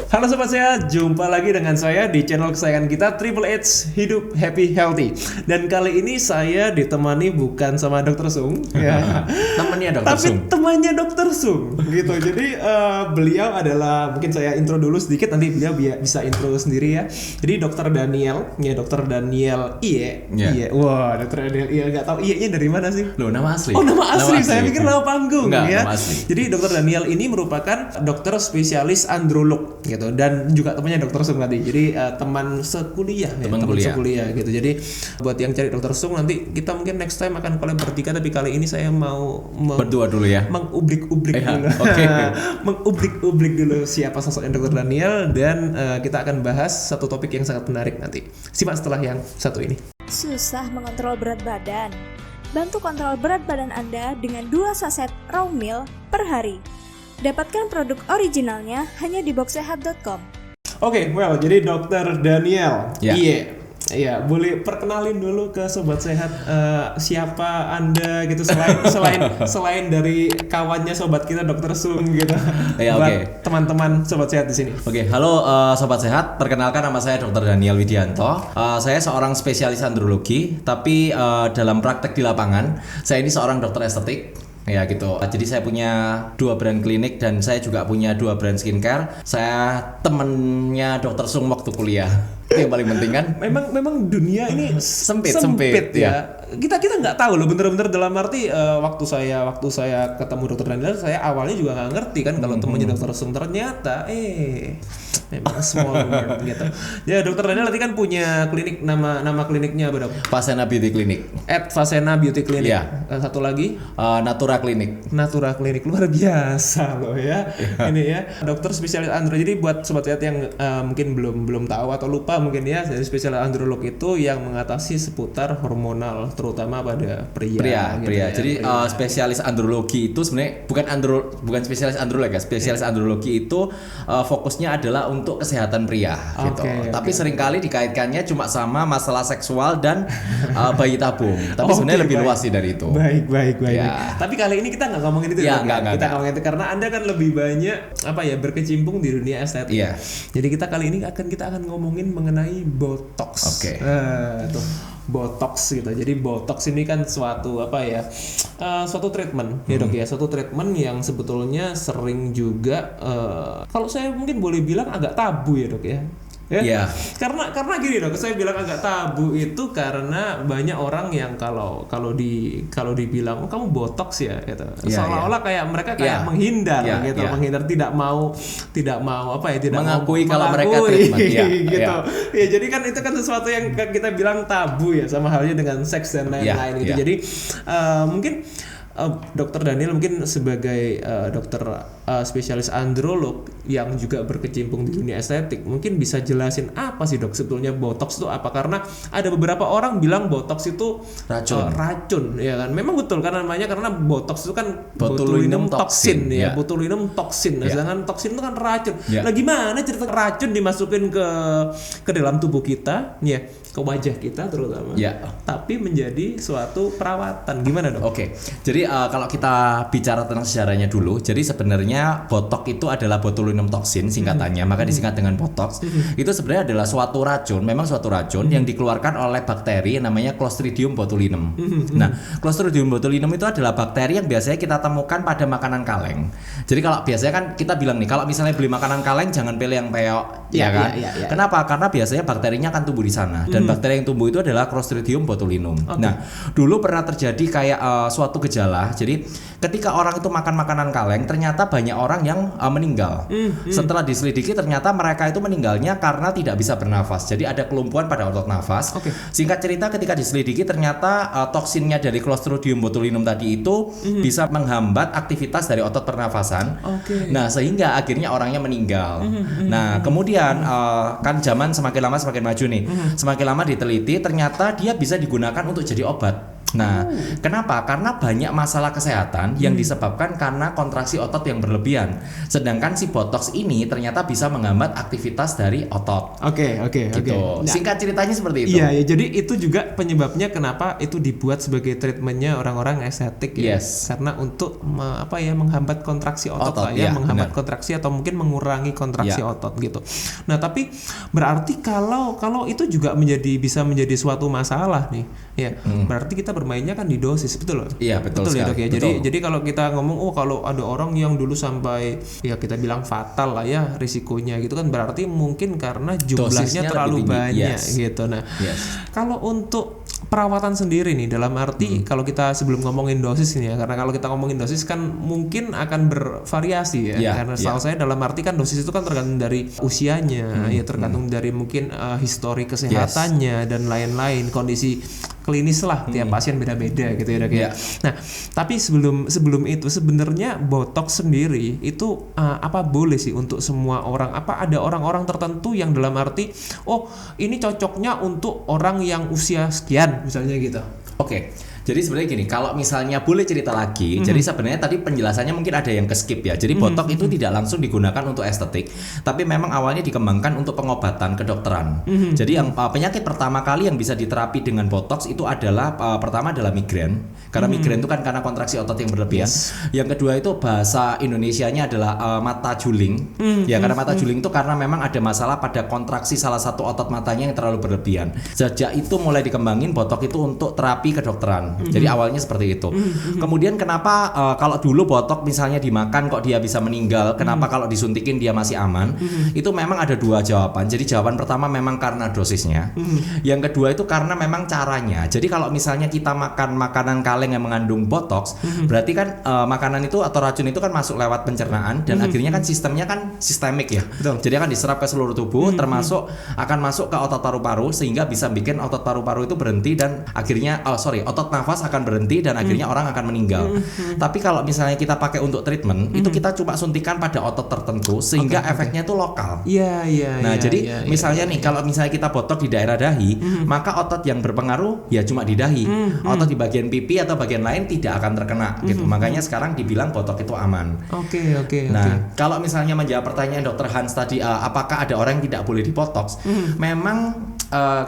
Halo Sobat Sehat, jumpa lagi dengan saya di channel kesayangan kita Triple H Hidup Happy Healthy. Dan kali ini saya ditemani bukan sama Dr. Sung ya. Temannya Dr. Tapi Sung. temannya Dr. Sung gitu. Jadi beliau adalah, mungkin saya intro dulu sedikit, nanti beliau bisa intro sendiri ya. Jadi Dr. Daniel, ya Dr. Daniel Iye. Ya. Iye. Wah, Dr. Daniel Iye, nggak tahu Iye-nya dari mana sih? Loh, nama asli. Oh, nama asli. Saya pikir nama panggung. Enggak, ya. nama asli. Jadi Dr. Daniel ini merupakan dokter spesialis androlog gitu, dan juga temannya Dr. Sung tadi. Jadi teman sekuliah ya, teman sekuliah gitu. Jadi buat yang cari Dr. Sung, nanti kita mungkin next time akan collab bertiga, tapi kali ini saya mau berdua dulu ya. Mengublik-ublik dulu. Okay. Mengublik-ublik dulu siapa sosoknya Dr. Daniel, dan kita akan bahas satu topik yang sangat menarik nanti. Simak setelah yang satu ini. Susah mengontrol berat badan? Bantu kontrol berat badan Anda dengan 2 saset raw meal per hari. Dapatkan produk originalnya hanya di boxsehat.com. Oke, jadi Dr. Daniel. Ya. Iya, boleh perkenalin dulu ke Sobat Sehat siapa Anda gitu, selain dari kawannya sobat kita Dr. Sung gitu. Ya, buat teman-teman Sobat Sehat di sini. Oke, halo Sobat Sehat. Perkenalkan, nama saya Dr. Daniel Widianto. Saya seorang spesialis andrologi, tapi dalam praktek di lapangan saya ini seorang dokter estetik. Ya gitu. Jadi saya punya 2 brand klinik dan saya juga punya 2 brand skincare. Saya temennya Dr. Sung waktu kuliah. Itu yang paling penting kan? Memang dunia ini sempit ya. Kita nggak tahu loh, bener-bener dalam arti waktu saya ketemu Dr. Daniel, saya awalnya juga nggak ngerti kan kalau temennya Dr. Sung, ternyata memang small world gitu. Ya, Dr. Daniel nanti kan punya klinik, nama kliniknya apa, Dok? Fasena Beauty Clinic. @Fasena Beauty Clinic. Ya. Satu lagi Natura Clinic. Natura Clinic, luar biasa loh ya. Ini ya, dokter spesialis andro. Jadi buat sobat sehat yang mungkin belum tahu atau lupa mungkin ya, jadi spesialis androlog itu yang mengatasi seputar hormonal, terutama pada pria. Gitu ya. Jadi spesialis andrologi itu sebenarnya bukan spesialis androlog ya. Spesialis andrologi itu fokusnya adalah untuk kesehatan pria gitu. Tapi seringkali dikaitkannya cuma sama masalah seksual dan bayi tabung. Tapi sebenarnya lebih luas sih dari itu. Baik. Ya. Tapi kali ini kita nggak ngomongin itu ya. Kita ngomongin itu karena Anda kan lebih banyak berkecimpung di dunia estetik. Iya. Jadi kita kali ini kita akan ngomongin mengenai botox. Oke. Botox gitu. Jadi botox ini kan suatu suatu treatment ya Dok ya, suatu treatment yang sebetulnya sering juga kalau saya mungkin boleh bilang agak tabu ya Dok ya. Ya. Karena gini Dok, saya bilang agak tabu itu karena banyak orang yang kalau dibilang kamu botox ya gitu. Seolah-olah kayak mereka menghindar gitu, menghindar, tidak mau mengakui kalau mereka treatment gitu. Ya, jadi kan itu kan sesuatu yang kita bilang tabu ya, sama halnya dengan seks dan lain-lain gitu. Jadi mungkin Dr. Daniel mungkin sebagai dokter spesialis androlog yang juga berkecimpung di dunia estetik, mungkin bisa jelasin apa sih Dok sebetulnya botox itu apa? Karena ada beberapa orang bilang botox itu racun ya kan. Memang betul karena botox itu kan botulinum toxin ya. Botulinum toxin. Sedangkan toxin itu kan racun. Nah, gimana cerita racun dimasukin ke dalam tubuh kita ya, ke wajah kita terutama. Tapi menjadi suatu perawatan. Gimana Dok? Oke. Jadi kalau kita bicara tentang sejarahnya dulu, jadi sebenarnya botox itu adalah botulinum toxin singkatannya, maka disingkat dengan botox. Itu sebenarnya adalah suatu racun, memang suatu racun yang dikeluarkan oleh bakteri namanya Clostridium botulinum. Nah, Clostridium botulinum itu adalah bakteri yang biasanya kita temukan pada makanan kaleng. Jadi kalau biasanya kan kita bilang nih, kalau misalnya beli makanan kaleng jangan pilih yang peok, ya kan? Kenapa? Karena biasanya bakterinya akan tumbuh di sana, dan bakteri yang tumbuh itu adalah Clostridium botulinum. Nah, dulu pernah terjadi kayak suatu gejala. Jadi ketika orang itu makan makanan kaleng, ternyata banyak orang yang meninggal. Setelah diselidiki ternyata mereka itu meninggalnya karena tidak bisa bernafas. Jadi ada kelumpuhan pada otot nafas. Singkat cerita, ketika diselidiki ternyata toksinnya dari Clostridium botulinum tadi itu bisa menghambat aktivitas dari otot pernafasan. Nah, sehingga akhirnya orangnya meninggal. Nah, kemudian kan zaman semakin lama semakin maju nih. Semakin lama diteliti ternyata dia bisa digunakan untuk jadi obat. Nah, kenapa? Karena banyak masalah kesehatan yang disebabkan karena kontraksi otot yang berlebihan. Sedangkan si botox ini ternyata bisa menghambat aktivitas dari otot. Oke. Gitu. Nah, Singkat ceritanya seperti itu. Iya, ya, jadi itu juga penyebabnya kenapa itu dibuat sebagai treatmentnya orang-orang estetik ya. Yes. Karena untuk menghambat kontraksi otot lah ya, menghambat kontraksi atau mungkin mengurangi kontraksi otot gitu. Nah, tapi berarti kalau itu juga bisa menjadi suatu masalah nih. Ya, berarti kita bermainnya kan di dosis, betul loh? Iya, betul ya sekali. Dok ya. Jadi kalau kita ngomong kalau ada orang yang dulu sampai ya kita bilang fatal lah ya risikonya gitu kan, berarti mungkin karena jumlahnya Dosisnya terlalu banyak yes. gitu. Nah, kalau untuk perawatan sendiri nih dalam arti kalau kita sebelum ngomongin dosis ini ya, karena kalau kita ngomongin dosis kan mungkin akan bervariasi ya, karena setahu saya dalam arti kan dosis itu kan tergantung dari usianya, ya tergantung dari mungkin histori kesehatannya dan lain-lain, kondisi klinis lah, tiap pasien beda-beda gitu ya Dok ya. Nah, tapi sebelum itu sebenarnya botox sendiri itu apa boleh sih untuk semua orang? Apa ada orang-orang tertentu yang dalam arti ini cocoknya untuk orang yang usia sekian misalnya gitu? Oke. Jadi sebenarnya gini, kalau misalnya boleh cerita lagi, jadi sebenarnya tadi penjelasannya mungkin ada yang ke-skip ya. Jadi botox itu tidak langsung digunakan untuk estetik, tapi memang awalnya dikembangkan untuk pengobatan kedokteran. Jadi yang penyakit pertama kali yang bisa diterapi dengan botox itu adalah pertama adalah migrain. Karena migrain itu kan karena kontraksi otot yang berlebihan. Yang kedua itu bahasa Indonesianya adalah mata juling. Ya, karena mata juling itu karena memang ada masalah pada kontraksi salah satu otot matanya yang terlalu berlebihan. Sejak itu mulai dikembangin botox itu untuk terapi kedokteran. Jadi awalnya seperti itu. Kemudian kenapa kalau dulu botox misalnya dimakan kok dia bisa meninggal, kenapa kalau disuntikin dia masih aman? Itu memang ada dua jawaban. Jadi jawaban pertama memang karena dosisnya. Yang kedua itu karena memang caranya. Jadi kalau misalnya kita makan makanan kaleng yang mengandung botox, berarti kan makanan itu atau racun itu kan masuk lewat pencernaan dan akhirnya kan sistemnya kan sistemik ya. Betul. Jadi akan diserap ke seluruh tubuh, termasuk akan masuk ke otot paru-paru sehingga bisa bikin otot paru-paru itu berhenti dan akhirnya otot nafas akan berhenti dan akhirnya orang akan meninggal. Tapi kalau misalnya kita pakai untuk treatment, itu kita cuma suntikan pada otot tertentu sehingga efeknya itu lokal. Iya. Nah, jadi misalnya nih kalau misalnya kita botox di daerah dahi, maka otot yang berpengaruh ya cuma di dahi. Otot di bagian pipi atau bagian lain tidak akan terkena gitu. Makanya sekarang dibilang botox itu aman. Oke. Nah, kalau misalnya menjawab pertanyaan Dr. Hans tadi apakah ada orang yang tidak boleh dibotox? Memang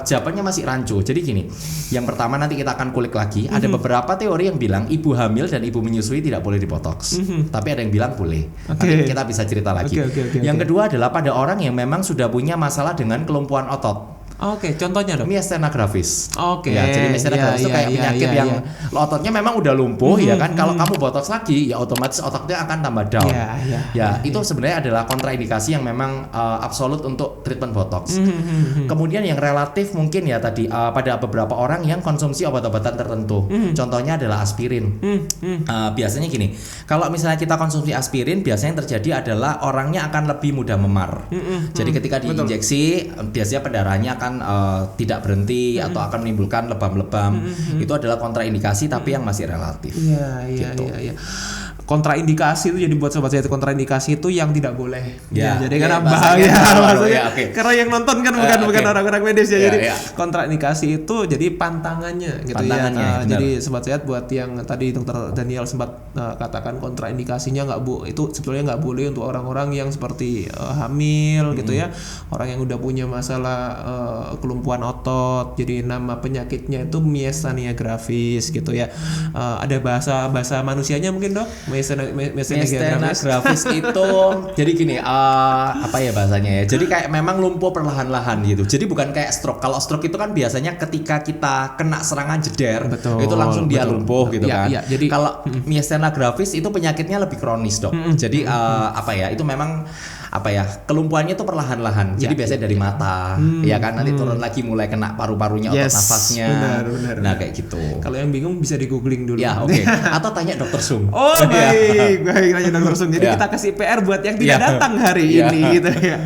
jawabannya masih rancu. Jadi gini, yang pertama nanti kita akan kulik lagi. Ada beberapa teori yang bilang ibu hamil dan ibu menyusui tidak boleh dibotox. Tapi ada yang bilang boleh. Nanti kita bisa cerita lagi. Yang kedua adalah pada orang yang memang sudah punya masalah dengan kelumpuhan otot. Oke, contohnya dong. Myasthenia gravis. Oke. Ya, jadi myasthenia gravis itu kayak penyakit yang ototnya memang udah lumpuh ya kan. Kalau kamu botox lagi, ya otomatis ototnya akan tambah down. Itu sebenarnya adalah kontraindikasi yang memang absolut untuk treatment botox. Kemudian yang relatif mungkin ya tadi pada beberapa orang yang konsumsi obat-obatan tertentu. Contohnya adalah aspirin. Biasanya gini, kalau misalnya kita konsumsi aspirin, biasanya yang terjadi adalah orangnya akan lebih mudah memar. Jadi ketika diinjeksi, biasanya pendarahannya akan tidak berhenti atau akan menimbulkan lebam-lebam. Itu adalah kontraindikasi tapi yang masih relatif. Iya. Kontraindikasi itu jadi buat sobat saya itu kontraindikasi itu yang tidak boleh. Jadi karena bahaya maksudnya. Karena yang nonton kan bukan orang-orang medis ya. Jadi kontraindikasi itu jadi pantangannya gitu ya. Jadi sobat sehat buat yang tadi Dr. Daniel sempat katakan kontraindikasinya itu sebetulnya nggak boleh untuk orang-orang yang seperti hamil gitu ya. Orang yang udah punya masalah kelumpuhan otot. Jadi nama penyakitnya itu myasthenia gravis gitu ya. Ada bahasa manusianya mungkin Dok? Myasthenia gravis itu jadi gini apa ya bahasanya ya, jadi kayak memang lumpuh perlahan-lahan gitu, jadi bukan kayak stroke. Kalau stroke itu kan biasanya ketika kita kena serangan jeder itu langsung dia lumpuh gitu kan. Jadi kalau myasthenia gravis itu penyakitnya lebih kronis Dok. Jadi itu memang kelumpuhannya itu perlahan-lahan. Jadi biasanya dari mata ya kan, nanti turun lagi mulai kena paru-parunya, otot nafasnya. Benar. Nah kayak gitu. Kalau yang bingung bisa di googling dulu ya. Atau tanya Dokter Sung. Baik nanya Dokter Sung. Jadi kita kasih PR buat yang tidak datang hari ini gitu ya.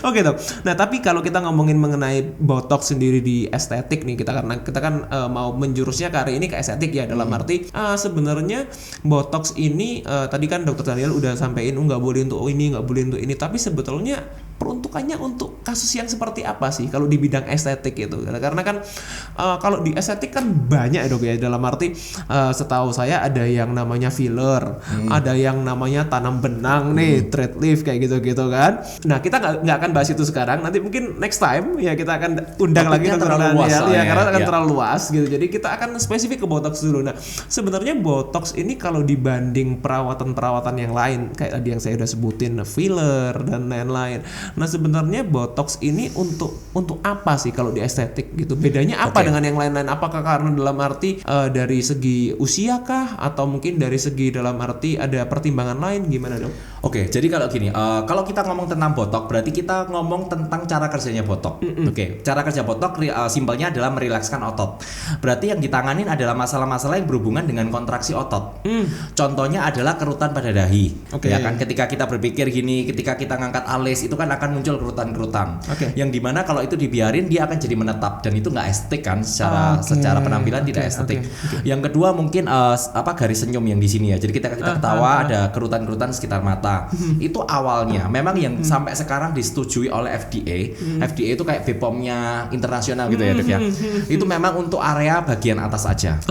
Oke Dok. Nah tapi kalau kita ngomongin mengenai botox sendiri di estetik nih, kita kan mau menjurusnya ke hari ini ke estetik ya, dalam arti sebenarnya botox ini tadi kan Dokter Daniel udah sampein nggak boleh untuk ini, nggak boleh untuk ini, tapi sebetulnya peruntukannya untuk kasus yang seperti apa sih kalau di bidang estetik itu? Karena kan kalau di estetik kan banyak ya dok ya, dalam arti setahu saya ada yang namanya filler, ada yang namanya tanam benang nih, thread lift kayak gitu-gitu kan. Nah kita nggak akan bahas itu sekarang, nanti mungkin next time ya kita akan undang lagi dokter Daniel ya, karena akan terlalu luas gitu. Jadi kita akan spesifik ke botox dulu. Nah sebenarnya botox ini kalau dibanding perawatan-perawatan yang lain kayak tadi yang saya udah sebutin, filler dan lain-lain. Nah sebenarnya botox ini untuk apa sih kalau di estetik gitu? Bedanya apa dengan yang lain-lain? Apakah karena dalam arti dari segi usia kah, atau mungkin dari segi dalam arti ada pertimbangan lain, gimana dong? Oke, jadi kalau gini, kalau kita ngomong tentang botok, berarti kita ngomong tentang cara kerjanya botok. Oke, cara kerja botok simpelnya adalah merilekskan otot. Berarti yang ditanganin adalah masalah-masalah yang berhubungan dengan kontraksi otot. Contohnya adalah kerutan pada dahi. Ya kan, ketika kita berpikir gini, ketika kita ngangkat alis itu kan akan muncul kerutan-kerutan. Yang dimana kalau itu dibiarin dia akan jadi menetap, dan itu nggak estetik kan, secara penampilan tidak estetik. Yang kedua mungkin garis senyum yang di sini ya. Jadi kita ketawa ada kerutan-kerutan sekitar mata. Itu awalnya memang yang sampai sekarang disetujui oleh FDA. FDA itu kayak BPOM-nya internasional gitu ya dok ya. Itu memang untuk area bagian atas aja.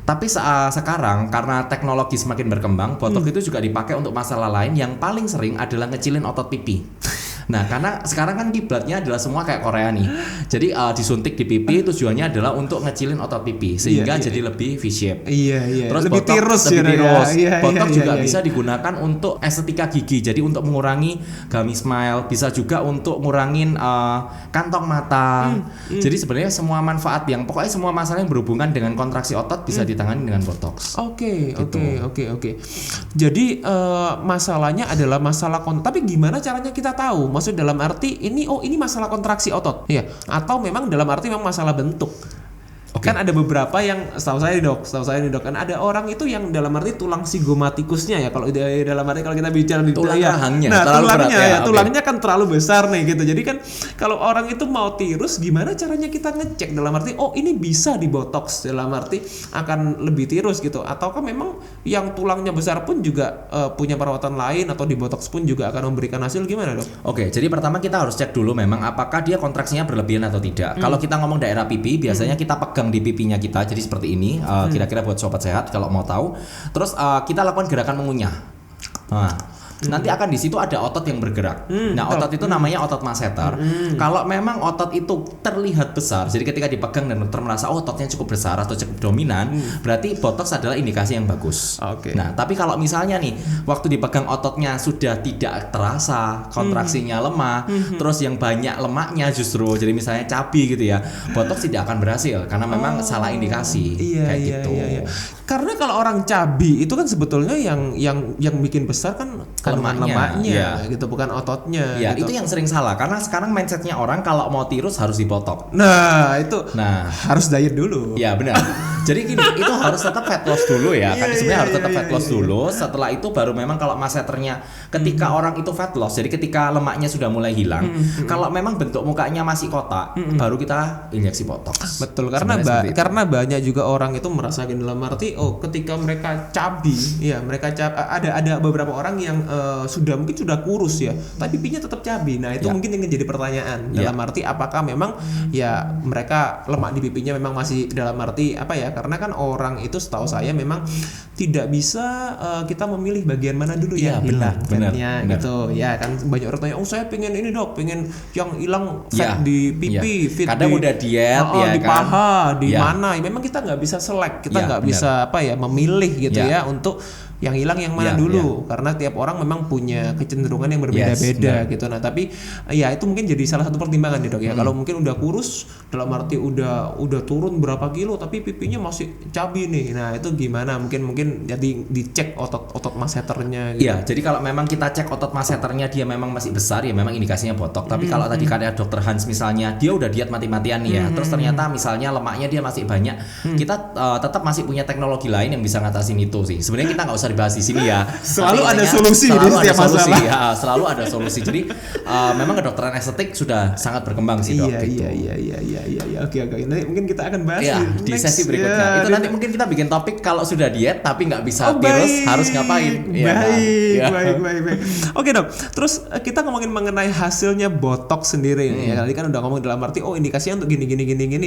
Tapi sekarang karena teknologi semakin berkembang, botok itu juga dipakai untuk masalah lain. Yang paling sering adalah ngecilin otot pipi. Nah karena sekarang kan kiblatnya adalah semua kayak Korea nih. Jadi disuntik di pipi tujuannya adalah untuk ngecilin otot pipi sehingga jadi lebih V-shape. Terus lebih botok tirus. Botok juga bisa digunakan untuk estetika gigi. Jadi untuk mengurangi gummy smile, bisa juga untuk ngurangin kantong mata. Jadi sebenarnya semua manfaat pokoknya semua masalah yang berhubungan dengan kontraksi otot bisa ditangani dengan botox. Oke. Jadi masalahnya adalah masalah tapi gimana caranya kita tahu? Maksud dalam arti ini masalah kontraksi otot ya, atau memang dalam arti memang masalah bentuk? Kan ada beberapa yang setahu saya nih dok, kan ada orang itu yang dalam arti tulang zigomatikusnya ya, kalau dalam arti kalau kita bicara di tulang rahangnya, tulangnya kan terlalu besar nih gitu. Jadi kan kalau orang itu mau tirus, gimana caranya kita ngecek dalam arti ini bisa di botox dalam arti akan lebih tirus gitu, ataukah memang yang tulangnya besar pun juga punya perawatan lain, atau di botox pun juga akan memberikan hasil, gimana dok? Oke, jadi pertama kita harus cek dulu memang apakah dia kontraksinya berlebihan atau tidak. Kalau kita ngomong daerah pipi, biasanya kita pegang di pipinya kita, jadi seperti ini, kira-kira buat sobat sehat kalau mau tahu. Terus kita lakukan gerakan mengunyah. Nanti akan di situ ada otot yang bergerak. Nah, otot itu namanya otot masseter. Kalau memang otot itu terlihat besar, jadi ketika dipegang dan dokter merasa ototnya cukup besar atau cukup dominan, berarti botox adalah indikasi yang bagus. Nah, tapi kalau misalnya nih waktu dipegang ototnya sudah tidak terasa, kontraksinya lemah, terus yang banyak lemaknya justru jadi misalnya cabi gitu ya, botox tidak akan berhasil karena memang salah indikasi. Gitu. Karena kalau orang cabi itu kan sebetulnya yang bikin besar kan lemaknya gitu, bukan ototnya. Gitu. Itu yang sering salah karena sekarang mindsetnya orang kalau mau tirus harus dipotok. Itu harus diet dulu. Ya benar. Jadi gini, itu harus tetap fat loss dulu ya. Kan sebenarnya harus tetap fat loss dulu. Setelah itu baru memang kalau masseternya ketika orang itu fat loss, jadi ketika lemaknya sudah mulai hilang, kalau memang bentuk mukanya masih kotak, baru kita injeksi botox. Betul, karena banyak juga orang itu merasakan dalam arti ketika mereka cabi, ada beberapa orang yang mungkin sudah kurus ya, tapi pipinya tetap cabi. Nah, itu mungkin yang jadi pertanyaan dalam arti apakah memang mereka lemak di pipinya memang masih dalam arti apa ya? Karena kan orang itu setahu saya memang tidak bisa kita memilih bagian mana dulu yang hilang gitu ya kan. Banyak orang tanya, saya pengen ini dok, pengen yang hilang fat di pipi, fit kadang udah diet di paha, di mana. Memang kita nggak bisa select, kita nggak bisa memilih gitu ya untuk yang hilang yang mana dulu, karena tiap orang memang punya kecenderungan yang berbeda-beda gitu. Nah tapi itu mungkin jadi salah satu pertimbangan nih dok ya. Kalau mungkin udah kurus dalam arti udah turun berapa kilo tapi pipinya masih cabi nih, nah itu gimana? Mungkin jadi dicek otot masseternya gitu. Jadi kalau memang kita cek otot masseternya dia memang masih besar ya memang indikasinya botok. Tapi kalau tadi kayak dokter Hans misalnya dia udah diet mati-matian nih ya, terus ternyata misalnya lemaknya dia masih banyak, kita tetap masih punya teknologi lain yang bisa ngatasin itu sih. Sebenarnya kita nggak usah dibahas di sini ya. Selalu Tapi ada intinya, solusi di selalu ada setiap solusi. masalah. Ya, selalu ada solusi. Jadi memang kedokteran estetik sudah sangat berkembang sih dok. Iya. Oke. Nanti mungkin kita akan bahas Ya, di next, sesi berikutnya. ya, Itu nanti mungkin kita bikin topik kalau sudah diet tapi nggak bisa tirus harus ngapain. Baik. Oke dok. Terus kita ngomongin mengenai hasilnya botox sendiri nih. Ya, tadi kan udah ngomong dalam arti indikasinya untuk gini.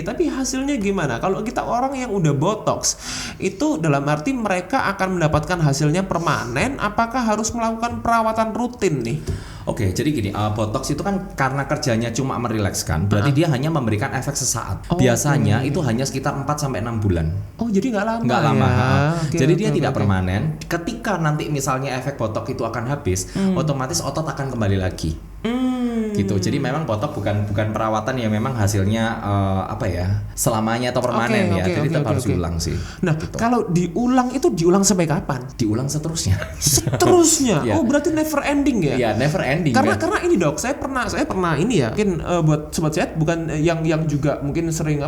Tapi hasilnya gimana? Kalau kita orang yang udah botox itu dalam arti mereka akan mendapatkan hasilnya permanen. Apakah harus melakukan perawatan rutin nih? Oke, jadi gini, botox itu kan karena kerjanya cuma merilekskan, berarti dia hanya memberikan efek sesaat. Biasanya itu hanya sekitar 4 sampai 6 bulan. Oh, jadi nggak lama. Nggak lama. Ya. Jadi dia tidak permanen. Ketika nanti misalnya efek botox itu akan habis, otomatis otot akan kembali lagi. Gitu. Jadi memang botox bukan perawatan yang memang hasilnya selamanya atau permanen ya. Jadi tetap harus diulang sih. Nah, gitu. kalau diulang itu diulang sampai kapan? Diulang seterusnya. Seterusnya. Ya. Oh, berarti never ending ya? Iya, never ending. Karena ini dok, saya pernah ini ya. Mungkin buat sobat sehat bukan yang juga mungkin sering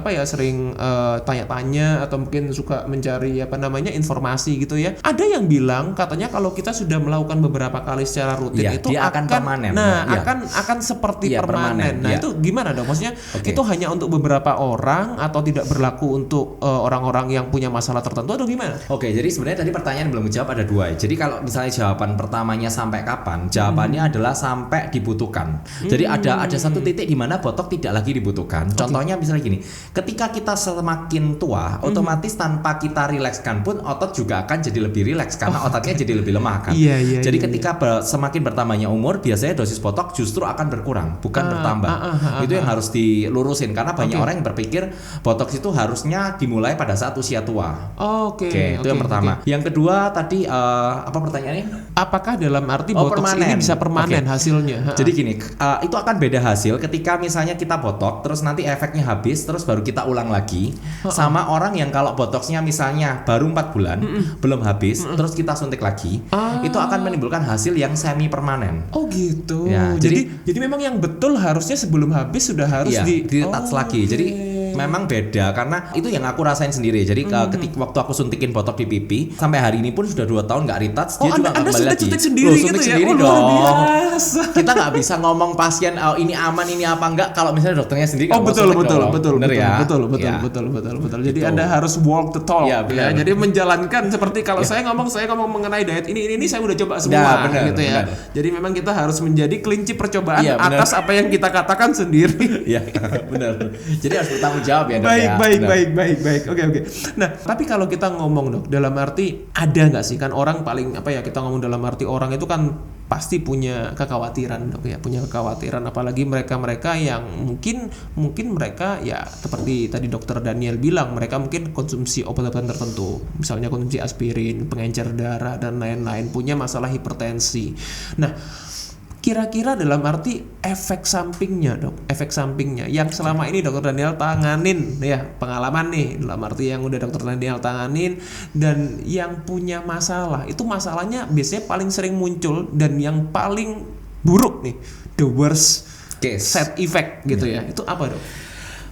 tanya-tanya atau mungkin suka mencari informasi gitu ya. Ada yang bilang katanya kalau kita sudah melakukan beberapa kali secara rutin ya, itu dia akan permanen. Nah, akan seperti permanen. Nah, itu gimana dong? Maksudnya itu hanya untuk beberapa orang atau tidak berlaku untuk orang-orang yang punya masalah tertentu atau gimana? Oke, jadi sebenarnya tadi pertanyaan belum dijawab ada 2. Jadi kalau misalnya jawaban pertamanya sampai kapan? Jawabannya adalah sampai dibutuhkan. Jadi ada satu titik di mana botox tidak lagi dibutuhkan. Contohnya misalnya gini, ketika kita semakin tua, otomatis tanpa kita rilekskan pun otot juga akan jadi lebih rileks karena ototnya jadi lebih lemah kan. Jadi ketika semakin bertambahnya umur, biasanya dosis botox justru akan berkurang, bukan bertambah. Itu yang harus dilurusin karena banyak orang yang berpikir botox itu harusnya dimulai pada saat usia tua. Oke, itu yang pertama. Yang kedua tadi apa pertanyaannya? Apakah dalam arti botox ini bisa permanen hasilnya? Jadi gini, itu akan beda hasil ketika misalnya kita botox terus nanti efeknya habis terus baru kita ulang lagi sama orang yang kalau botoxnya misalnya baru 4 bulan belum habis terus kita suntik lagi itu akan menimbulkan hasil yang semi permanen. Oh gitu. Ya, jadi memang yang betul harusnya sebelum habis sudah harus di-touch lagi. Jadi memang beda karena itu yang aku rasain sendiri. Jadi ketika waktu aku suntikin botox di pipi sampai hari ini pun sudah 2 tahun nggak retouch, dia juga nggak kembali lagi. Suntik sendiri gitu ya? Sendiri dong. Biasa. Kita nggak bisa ngomong pasien ini aman ini apa enggak kalau misalnya dokternya sendiri. Betul. Jadi gitu. Anda harus walk the talk ya. Jadi menjalankan seperti kalau saya ngomong mengenai diet ini saya udah coba semua gitu ya. Jadi memang kita harus menjadi kelinci percobaan atas apa yang kita katakan sendiri. Iya, benar. Jadi harus bertanggung jawab ya. Baik. Oke. Nah, tapi kalau kita ngomong dok, dalam arti ada nggak sih kan orang paling kita ngomong dalam arti orang itu kan pasti punya kekhawatiran dok ya, punya kekhawatiran apalagi mereka yang mungkin mereka ya seperti tadi dokter Daniel bilang mereka mungkin konsumsi obat-obatan tertentu, misalnya konsumsi aspirin, pengencer darah dan lain-lain, punya masalah hipertensi. Nah, kira-kira dalam arti efek sampingnya yang selama ini dokter Daniel tanganin ya, pengalaman nih dalam arti yang udah dokter Daniel tanganin dan yang punya masalah itu masalahnya biasanya paling sering muncul dan yang paling buruk nih, the worst case side effect gitu ya, itu apa dok?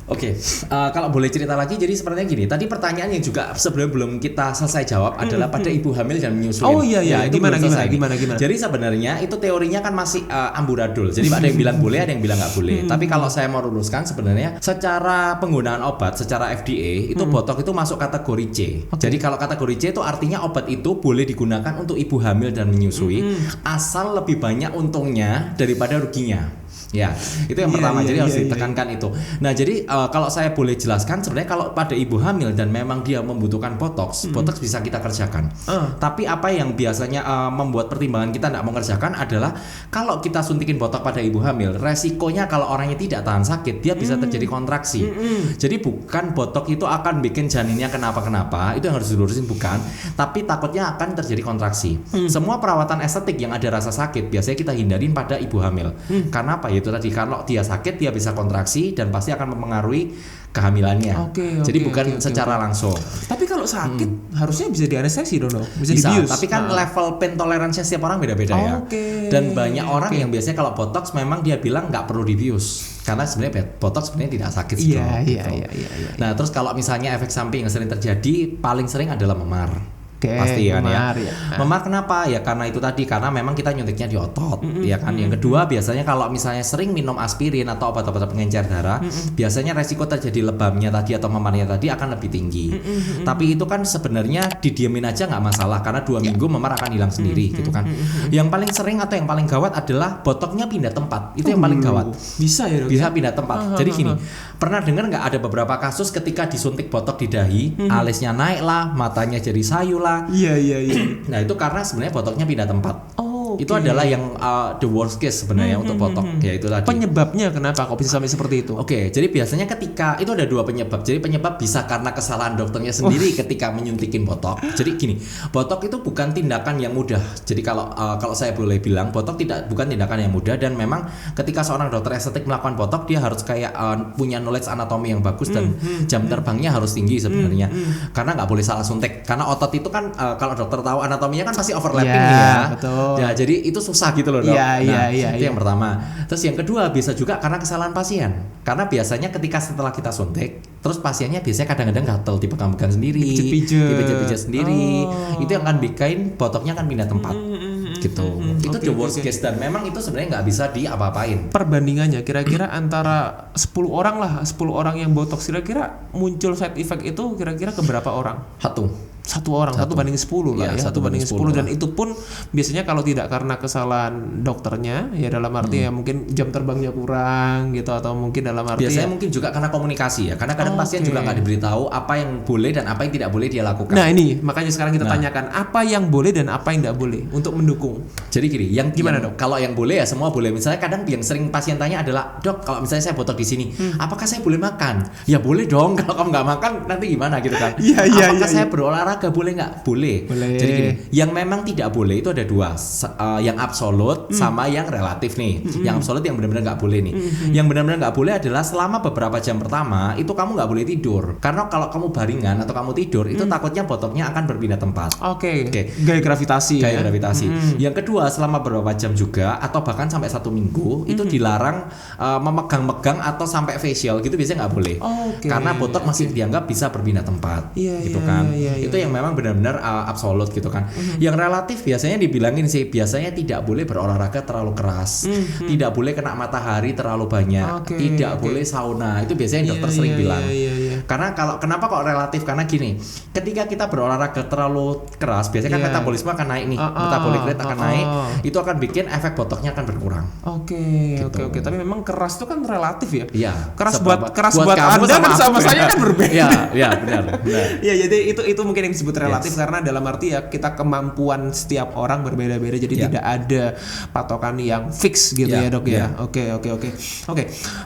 Oke, kalau boleh cerita lagi, jadi sebenarnya gini. Tadi pertanyaan yang juga sebenarnya belum kita selesai jawab adalah pada ibu hamil dan menyusui. Oh iya, itu gimana? Jadi sebenarnya itu teorinya kan masih amburadul. Jadi ada yang bilang boleh, ada yang bilang nggak boleh. Tapi kalau saya mau luruskan sebenarnya secara penggunaan obat, secara FDA itu botox itu masuk kategori C. Jadi kalau kategori C itu artinya obat itu boleh digunakan untuk ibu hamil dan menyusui asal lebih banyak untungnya daripada ruginya. Ya, itu yang pertama. Jadi harus ditekankan itu. Nah, jadi kalau saya boleh jelaskan sebenarnya kalau pada ibu hamil dan memang dia membutuhkan botox bisa kita kerjakan. Tapi apa yang biasanya membuat pertimbangan kita tidak mengerjakan adalah kalau kita suntikin botox pada ibu hamil, resikonya kalau orangnya tidak tahan sakit, dia bisa terjadi kontraksi. Jadi bukan botox itu akan bikin janinnya kenapa-kenapa, itu yang harus dilurusin bukan, tapi takutnya akan terjadi kontraksi. Semua perawatan estetik yang ada rasa sakit biasanya kita hindarin pada ibu hamil. Karena apa? Itu tadi kalau dia sakit dia bisa kontraksi dan pasti akan mempengaruhi kehamilannya. Jadi bukan secara langsung. Tapi kalau sakit harusnya bisa dianestesi dong, bisa dibius. Tapi kan level pain toleransinya setiap orang beda-beda ya. Dan banyak orang yang biasanya kalau botox memang dia bilang nggak perlu dibius karena sebenarnya botox sebenarnya tidak sakit sih. Iya. Nah terus kalau misalnya efek samping yang sering terjadi paling sering adalah memar. Pasti kan memar, ya. Memar kenapa? Ya karena itu tadi, karena memang kita nyuntiknya di otot, ya kan. Yang kedua biasanya kalau misalnya sering minum aspirin atau obat-obat pengencer darah, biasanya resiko terjadi lebamnya tadi atau memarnya tadi akan lebih tinggi. Tapi itu kan sebenarnya didiemin aja nggak masalah, karena 2 minggu memar akan hilang sendiri gitu kan. Yang paling sering atau yang paling gawat adalah botoknya pindah tempat. Itu yang paling gawat. Bisa ya dok? Bisa pindah tempat. Jadi gini, pernah dengar nggak ada beberapa kasus ketika disuntik botok di dahi, alisnya naik lah, matanya jadi sayu lah. Iya. Nah itu karena sebenarnya botoknya pindah tempat. Okay. Itu adalah yang the worst case sebenarnya untuk botok. Ya itu tadi. Penyebabnya kenapa kok bisa sampai seperti itu? Oke, jadi biasanya ketika itu ada 2 penyebab. Jadi penyebab bisa karena kesalahan dokternya sendiri ketika menyuntikin botok. Jadi gini, botok itu bukan tindakan yang mudah. Jadi kalau saya boleh bilang, botok bukan tindakan yang mudah, dan memang ketika seorang dokter estetik melakukan botok, dia harus kayak punya knowledge anatomi yang bagus dan jam terbangnya harus tinggi sebenarnya. Karena nggak boleh salah suntik. Karena otot itu kan kalau dokter tahu anatominya kan pasti overlapping ya. Betul. Ya, jadi itu susah gitu loh dok. Itu yang pertama. Terus yang kedua bisa juga karena kesalahan pasien. Karena biasanya ketika setelah kita suntik, terus pasiennya biasanya kadang-kadang gatel, dipegang-pegang sendiri, dipijat-pijat sendiri. Itu yang akan bikin botoknya akan pindah tempat. Gitu. Itu the worst case, dan memang itu sebenarnya nggak bisa diapa-apain. Perbandingannya kira-kira antara 10 orang yang botox, kira-kira muncul side effect itu kira-kira ke berapa orang? Satu orang, 1 banding 10 lah ya, 1 banding 10, dan itu pun biasanya kalau tidak karena kesalahan dokternya, ya dalam arti ya mungkin jam terbangnya kurang gitu, atau mungkin dalam arti biasanya mungkin juga karena komunikasi ya, karena kadang pasien juga nggak diberitahu apa yang boleh dan apa yang tidak boleh dia lakukan. Nah ini makanya sekarang kita tanyakan apa yang boleh dan apa yang tidak boleh untuk mendukung. Jadi gini, gimana dok? Kalau yang boleh ya semua boleh. Misalnya kadang yang sering pasien tanya adalah, dok kalau misalnya saya botok di sini, apakah saya boleh makan? Ya boleh dong. Kalau kamu nggak makan nanti gimana gitu kan? Apakah saya berolahraga boleh nggak? Boleh. Jadi gini, yang memang tidak boleh itu ada 2, yang absolut sama yang relatif nih. Yang absolut yang benar-benar nggak boleh nih. Yang benar-benar nggak boleh adalah selama beberapa jam pertama itu kamu nggak boleh tidur, karena kalau kamu baringan atau kamu tidur itu takutnya botoknya akan berpindah tempat. Oke. Gaya gravitasi. Yang kedua, selama beberapa jam juga atau bahkan sampai 1 minggu itu dilarang memegang-megang atau sampai facial gitu, biasanya nggak boleh. Karena botok masih dianggap bisa berpindah tempat. Gitu kan. Itu yang memang benar-benar absolut gitu kan. Yang relatif biasanya dibilangin sih, biasanya tidak boleh berolahraga terlalu keras, tidak boleh kena matahari terlalu banyak, tidak boleh sauna. Itu biasanya dokter sering bilang. Karena kenapa kok relatif? Karena gini, ketika kita berolahraga terlalu keras, biasanya kan metabolisme akan naik nih, metabolic rate akan naik, itu akan bikin efek botoknya akan berkurang. Oke. Tapi memang keras itu kan relatif ya. Iya. Keras buat Anda kan sama saya kan berbeda. Iya, benar. Ya, jadi itu mungkin yang disebut relatif, karena dalam arti ya kita kemampuan setiap orang berbeda-beda, jadi tidak ada patokan yang fix gitu ya dok ya. Oke.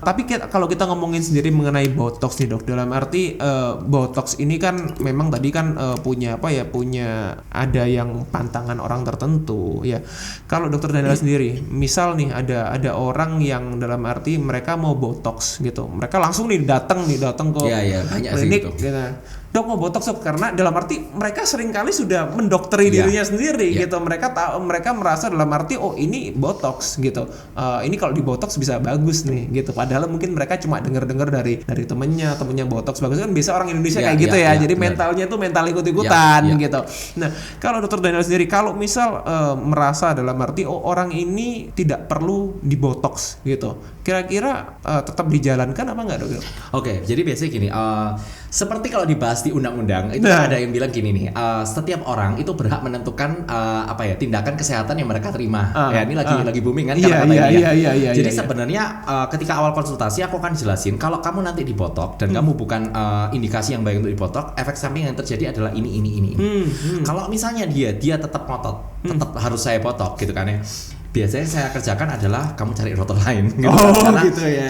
Tapi kalau kita ngomongin sendiri mengenai botox nih dok, dalam arti botox ini kan memang tadi kan punya ada yang pantangan orang tertentu ya. Kalau dokter Daniel sendiri, misal nih ada orang yang dalam arti mereka mau botox gitu, mereka langsung datang ke klinik gitu. Dok mau botox karena dalam arti mereka seringkali sudah mendokteri dirinya sendiri gitu. Mereka merasa dalam arti ini botox gitu. Ini kalau di botox bisa bagus nih gitu. Padahal mungkin mereka cuma dengar dari temennya botox bagus, kan biasa orang Indonesia kayak gitu ya. Jadi mentalnya tuh mental ikut-ikutan gitu. Nah, kalau dokter Daniel sendiri, kalau misal merasa dalam arti orang ini tidak perlu di botox gitu, kira-kira tetap dijalankan apa enggak dok? Oke, jadi biasanya gini, seperti kalau dibahas di undang-undang itu ada yang bilang gini nih, setiap orang itu berhak menentukan tindakan kesehatan yang mereka terima. Ya ini lagi booming kan kata-kata ini. Jadi sebenarnya ketika awal konsultasi aku akan jelasin, kalau kamu nanti dibotok dan kamu bukan indikasi yang baik untuk dibotok, efek samping yang terjadi adalah ini. Kalau misalnya dia tetap ngotot, tetap harus saya botok gitu kan ya. Biasanya saya kerjakan adalah kamu cari dokter lain gitu.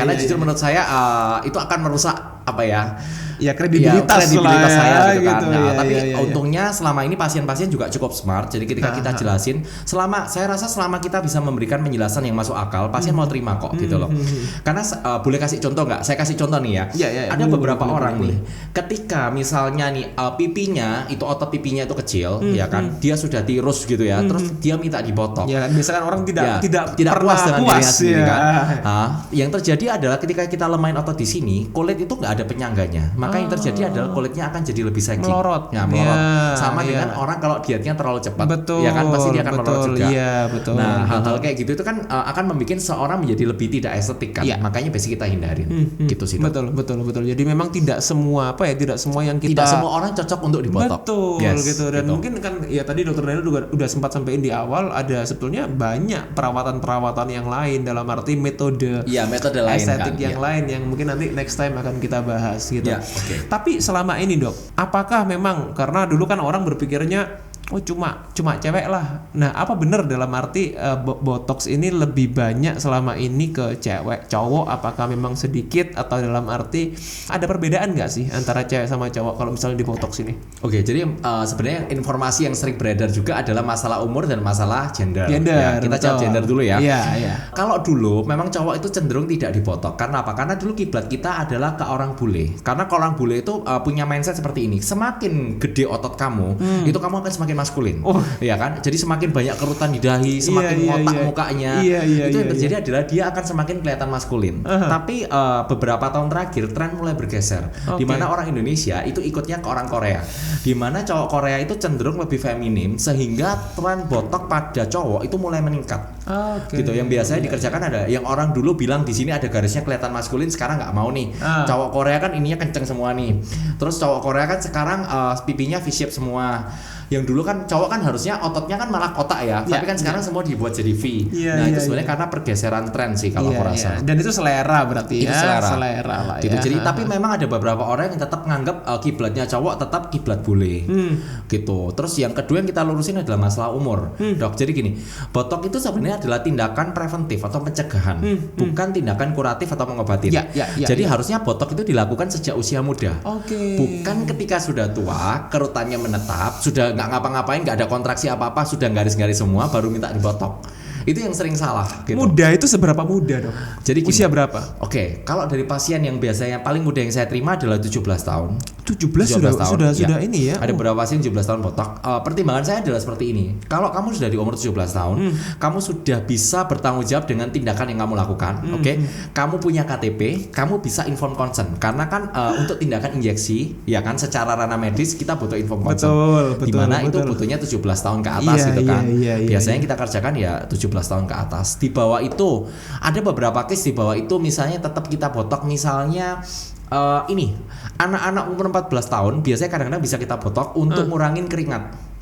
Karena jujur menurut saya itu akan merusak kredibilitas saya gitu kan. Tapi untungnya selama ini pasien-pasien juga cukup smart. Jadi ketika kita jelasin, saya rasa selama kita bisa memberikan penjelasan yang masuk akal, pasien mau terima kok gitu loh. Karena boleh kasih contoh nggak? Saya kasih contoh nih ya. Ada beberapa orang nih, ketika misalnya nih pipinya itu, otot pipinya itu kecil, ya kan, dia sudah tirus gitu ya, terus dia minta dibotok. Ya, misalkan orang tidak puas dengan dirinya sendiri kan. Yang terjadi adalah ketika kita lemahin otot di sini, kulit itu nggak tidak ada penyangganya, maka yang terjadi adalah kulitnya akan jadi lebih saging. Melorot. Ya, melorot. Sama dengan orang kalau dietnya terlalu cepat, ya kan pasti dia akan melorot juga. Iya, betul. Nah, hal-hal kayak gitu itu kan akan membuat seorang menjadi lebih tidak estetik kan. Makanya biasanya kita hindarin. Gitu sih. Betul. Jadi memang tidak semua tidak semua yang kita tidak semua orang cocok untuk dibotok. Betul, gitu. Dan mungkin kan ya tadi Dokter Daniel juga udah sempat sampaikan di awal ada sebetulnya banyak perawatan yang lain dalam arti metode lain estetik kan, yang lain yang mungkin nanti next time akan kita bahas gitu. Tapi selama ini Dok, apakah memang karena dulu kan orang berpikirnya cuma cewek lah. Nah, apa benar dalam arti botox ini lebih banyak selama ini ke cewek, cowok? Apakah memang sedikit atau dalam arti ada perbedaan nggak sih antara cewek sama cowok kalau misalnya di botox ini? Oke, jadi sebenarnya informasi yang sering beredar juga adalah masalah umur dan masalah gender. Ya, kita jawab gender dulu ya. Iya. Kalau dulu memang cowok itu cenderung tidak dibotok. Karena apa? Karena dulu kiblat kita adalah ke orang bule. Karena kalau orang bule itu punya mindset seperti ini. Semakin gede otot kamu, itu kamu akan semakin maskulin, ya kan? Jadi semakin banyak kerutan di dahi, semakin ngotak mukanya, itu yang terjadi adalah dia akan semakin kelihatan maskulin. Tapi beberapa tahun terakhir tren mulai bergeser, di mana orang Indonesia itu ikutnya ke orang Korea, di mana cowok Korea itu cenderung lebih feminim, sehingga tren botok pada cowok itu mulai meningkat. Gitu. Yang biasanya dikerjakan ada, yang orang dulu bilang di sini ada garisnya kelihatan maskulin, sekarang nggak mau nih. Cowok Korea kan ininya kenceng semua nih. Terus cowok Korea kan sekarang pipinya V-shape semua. Yang dulu kan cowok kan harusnya ototnya kan malah kotak ya, tapi kan sekarang semua dibuat jadi V. Itu sebenarnya karena pergeseran tren sih kalau aku rasa. Dan itu selera berarti itu ya. Selera lah gitu. Jadi tapi memang ada beberapa orang yang tetap menganggap kiblatnya cowok tetap kiblat bule. Gitu. Terus yang kedua yang kita lurusin adalah masalah umur. Dok, jadi gini, botok itu sebenarnya adalah tindakan preventif atau pencegahan, bukan tindakan kuratif atau mengobati. Jadi harusnya botok itu dilakukan sejak usia muda. Bukan ketika sudah tua, kerutannya menetap, sudah nggak ngapa-ngapain, nggak ada kontraksi apa-apa, sudah garis-garis semua, baru minta dibotok. Itu yang sering salah gitu. Muda itu seberapa muda Dok? Jadi usia berapa? Oke, kalau dari pasien yang biasanya paling muda yang saya terima adalah 17 tahun. 17 tahun. Sudah ini ya. Ada beberapa pasien 17 tahun botok. Pertimbangan saya adalah seperti ini. Kalau kamu sudah di umur 17 tahun, kamu sudah bisa bertanggung jawab dengan tindakan yang kamu lakukan. Kamu punya KTP, kamu bisa inform consent. Karena kan untuk tindakan injeksi, ya kan secara ranah medis kita butuh inform consent. Betul. Dimana itu butuhnya 17 tahun ke atas gitu kan. Biasanya kita kerjakan ya 17 tahun ke atas. Di bawah itu ada beberapa case di bawah itu misalnya tetap kita botok, misalnya ini anak-anak umur 14 tahun biasanya kadang-kadang bisa kita botok untuk ngurangin keringat.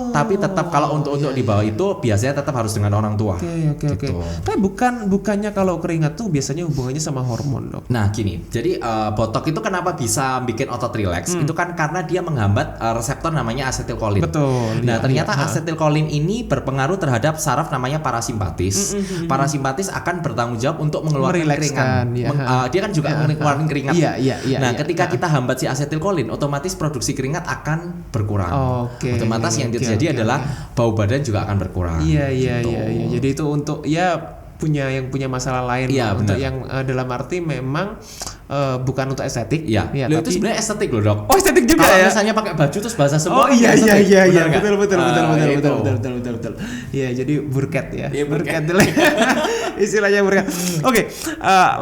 Tapi tetap kalau untuk di bawah itu biasanya tetap harus dengan orang tua. Oke. Tapi bukannya kalau keringat tuh biasanya hubungannya sama hormon Dok. Nah gini, jadi botok itu kenapa bisa bikin otot rileks? Itu kan karena dia menghambat reseptor namanya asetilkolin. Betul. Nah ternyata asetilkolin ini berpengaruh terhadap saraf namanya parasimpatis. Parasimpatis akan bertanggung jawab untuk mengeluarkan keringat. Dia kan juga mengeluarkan keringat. Nah ketika kita hambat si asetilkolin, otomatis produksi keringat akan berkurang. Otomatis yang terjadi adalah bau badan juga akan berkurang. Iya. Jadi itu untuk yang punya masalah lain. Untuk yang dalam arti memang bukan untuk estetik. Tapi itu sebenarnya estetik loh Dok. Estetik juga kalau ya. Misalnya pakai baju terus basah semua. Iya. Betul. Iya, jadi burket ya. Burket dulu. Istilahnya burket. Oke,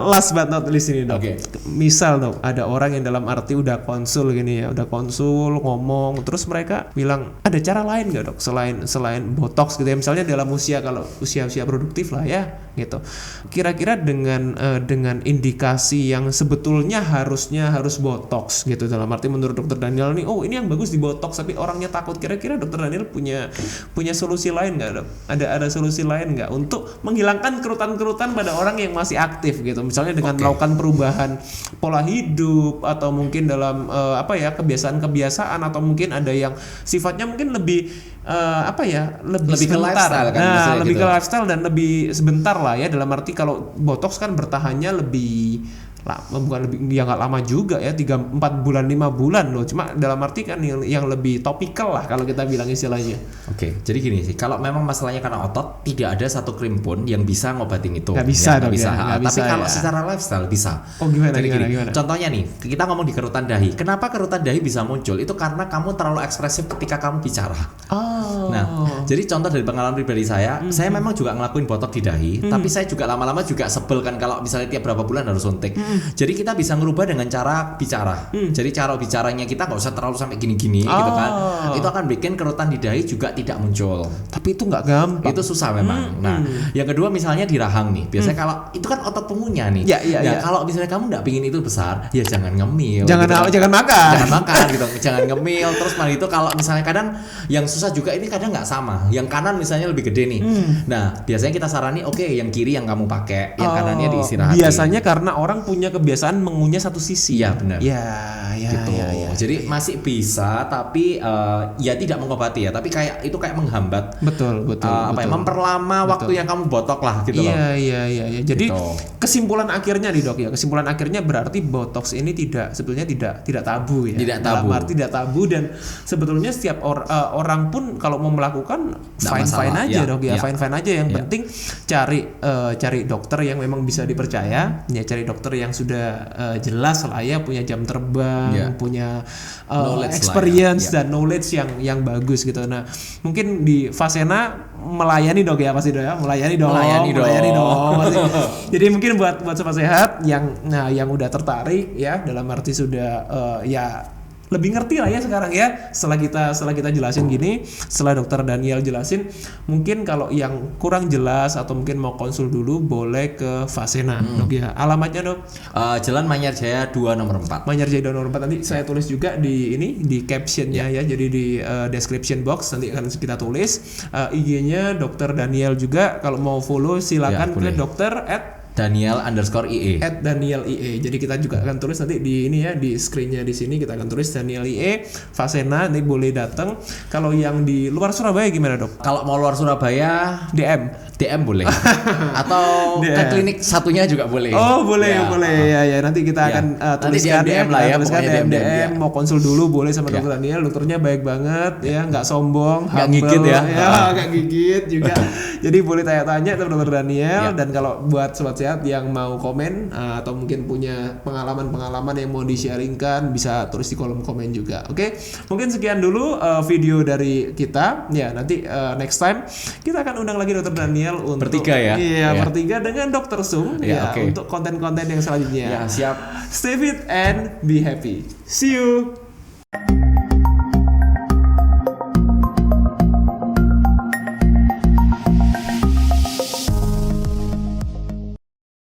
last but not least ini Dok. Misal Dok, ada orang yang dalam arti udah konsul gini ya, udah konsul ngomong, terus mereka bilang ada cara lain nggak Dok selain botox gitu ya, misalnya dalam usia usia produktif lah ya gitu. Kira-kira dengan indikasi yang sebetulnya harus botox gitu, dalam arti menurut Dokter Daniel nih, ini yang bagus di botox tapi orangnya takut. Kira-kira Dokter Daniel punya solusi lain nggak Dok? Ada solusi lain nggak untuk menghilangkan kerutan-kerutan pada orang yang masih aktif gitu, misalnya dengan melakukan perubahan pola hidup atau mungkin dalam kebiasaan atau mungkin ada yang sifatnya mungkin lebih lebih ke lifestyle kan, lebih ke lifestyle dan lebih sebentar lah ya, dalam arti kalau botox kan bertahannya lebih bukan lebih, ya nggak lama juga ya, 3-4 bulan 5 bulan loh, cuma dalam arti kan yang lebih topikal lah kalau kita bilang istilahnya. Jadi gini sih, kalau memang masalahnya karena otot, tidak ada satu krim pun yang bisa ngobatin itu. Nggak bisa. Tapi kalau secara lifestyle bisa. Gimana? Contohnya nih, kita ngomong di kerutan dahi. Kenapa kerutan dahi bisa muncul? Itu karena kamu terlalu ekspresif ketika kamu bicara. Nah, jadi contoh dari pengalaman pribadi saya memang juga ngelakuin botok di dahi, tapi saya juga lama-lama juga sebel kan kalau misalnya tiap berapa bulan harus suntik. Jadi kita bisa ngerubah dengan cara bicara. Jadi cara bicaranya kita nggak usah terlalu sampai gini-gini gitu kan. Itu akan bikin kerutan di dahi juga tidak muncul. Tapi itu nggak gampang. Itu susah memang. Nah, yang kedua misalnya di rahang nih. Biasanya kalau itu kan otot punggungnya nih. Ya. Kalau misalnya kamu nggak pingin itu besar, ya jangan ngemil. Jangan gitu. jangan makan. Jangan makan gitu. Jangan ngemil. Terus malah itu kalau misalnya kadang yang susah juga ini kadang nggak sama. Yang kanan misalnya lebih gede nih. Nah, biasanya kita sarani oke, yang kiri yang kamu pakai, yang kanannya diistirahatin. Biasanya karena orang punya kebiasaan mengunyah satu sisi. Iya, benar. Ya, gitu. Jadi masih bisa tapi ya tidak mengobati ya, tapi kayak itu kayak menghambat. Betul. Memperlama waktu yang kamu botok lah gitu loh. Iya. Jadi Gitu. kesimpulan akhirnya nih dok ya, kesimpulan akhirnya berarti botox ini sebetulnya tidak tabu ya. Tidak tabu. Dalam arti tidak tabu, dan sebetulnya setiap orang pun kalau mau melakukan fine aja dok ya, fine aja. Yang penting cari dokter yang memang bisa dipercaya, ya cari dokter yang sudah jelas lah ya, punya jam terbang, punya experience dan knowledge yang bagus gitu. Nah, mungkin di Vasena melayani dok ya, pasti dok ya, melayani dong. Pasti. Jadi mungkin buat sobat sehat yang udah tertarik ya, dalam arti sudah lebih ngerti lah ya sekarang ya, setelah kita jelasin gini, setelah dokter Daniel jelasin, mungkin kalau yang kurang jelas atau mungkin mau konsul dulu boleh ke Vasena dok ya. Alamatnya dok? Jalan Manyar Jaya 2 nomor 4. Manyar Jaya 2 nomor 4, nanti saya tulis juga di captionnya ya, jadi di description box nanti akan kita tulis IG-nya dokter Daniel juga. Kalau mau follow silakan ke dokter @Daniel_IE. @Daniel_IE. Jadi kita juga akan tulis nanti di screen-nya di sini kita akan tulis Daniel IE Vasena, nanti boleh datang. Kalau yang di luar Surabaya gimana dok? Kalau mau luar Surabaya DM boleh. Atau DM. ke klinik satunya juga boleh. Oh boleh. Ya nanti kita akan tuliskan DM lah ya, pokoknya DM. mau konsul dulu boleh sama dokter Daniel. Dokternya baik banget ya, nggak sombong, nggak humble, gigit ya. Nggak gigit juga. Jadi boleh tanya-tanya sama dokter Daniel. Dan kalau buat sobat sehat yang mau komen atau mungkin punya pengalaman yang mau di-sharingkan, bisa tulis di kolom komen juga. Oke, mungkin sekian dulu video dari kita ya. Nanti next time kita akan undang lagi dokter Daniel untuk bertiga ya. Iya, bertiga dengan dokter Sung untuk konten-konten yang selanjutnya. Ya, siap. Stay fit and be happy. See you.